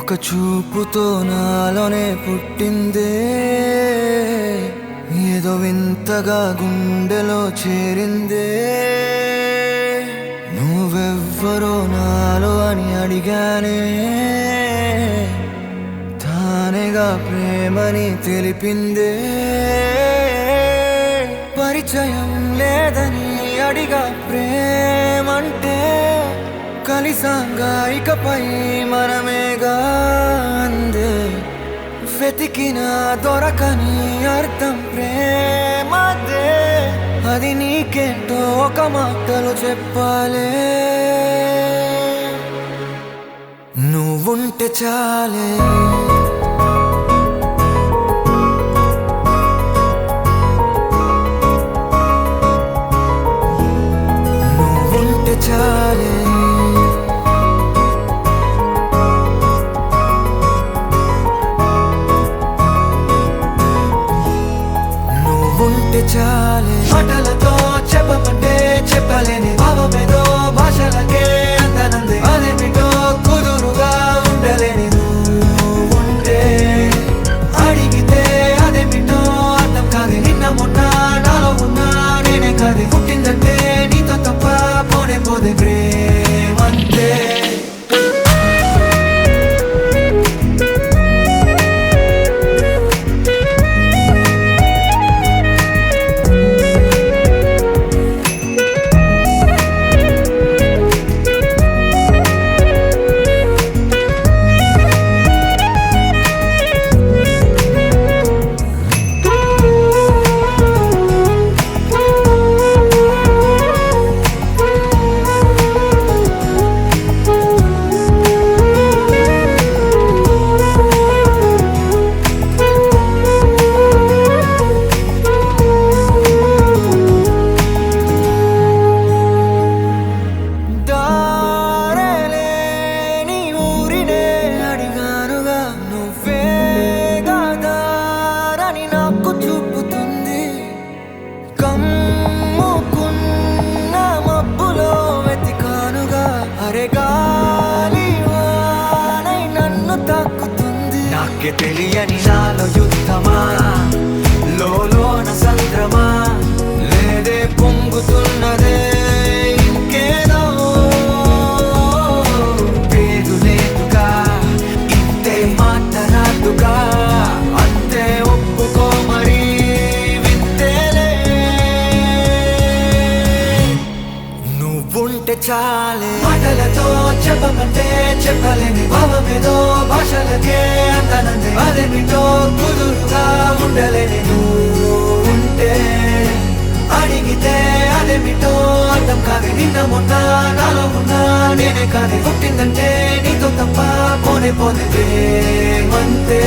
ఒక చూపుతో నాలోనే పుట్టిందే, ఏదో వింతగా గుండెలో చేరిందే. నువ్వెవ్వరో నాలో అని అడిగానే, తానేగా ప్రేమని తెలిపిందే. పరిచయం లేదని అడిగా ప్రేమంటే, కలిసాంగా ఇకపై మనమేగా అందే. వెతికిన దొరకని అర్థం ప్రేమదే, అది నీకేంటో ఒక మాటలో చెప్పాలే. నువ్వుంటే చాలే, నువ్వుంటే చాలే, నువ్వుంటే చాలే. మాటలతో చెప్పమంటే చెప్పలేని భావమేదో భాషలకే అందనందే. అదేమిటో కుదురుగా ఉండలేని నువ్వుంటే, అడిగితే అదేమిటో అర్థం కాదు. నిన్న మొన్న నాలో ఉన్నా నేనే కాదు. పుట్టిందంటే నీతో తప్ప పోనే పోదే ప్రేమంతే. నాకే తెలియని నాలో యుద్ధమా, లోన సంద్రమా, లేదే పొంగుతున్నదే ఇంకేదో. పేరు లేదుగా, ఇంతే మాట్లాడుగా, అంతే ఒప్పుకో మరి వింతేలే. నువ్వుంటే చాలే, మాటలతో చెప్పమంటే చెప్పలేని భావమేదో భాషలకే అందనందే. అదేమిటో కుదురుగా ఉండలేని నువ్వుంటే, అడిగితే అదేమిటో అర్థం కాదు. నిన్న మొన్న నాలో ఉన్నా నేనే కాదు. పుట్టిందంటే నీతో తప్ప పోనే పోతే ప్రేమంతే.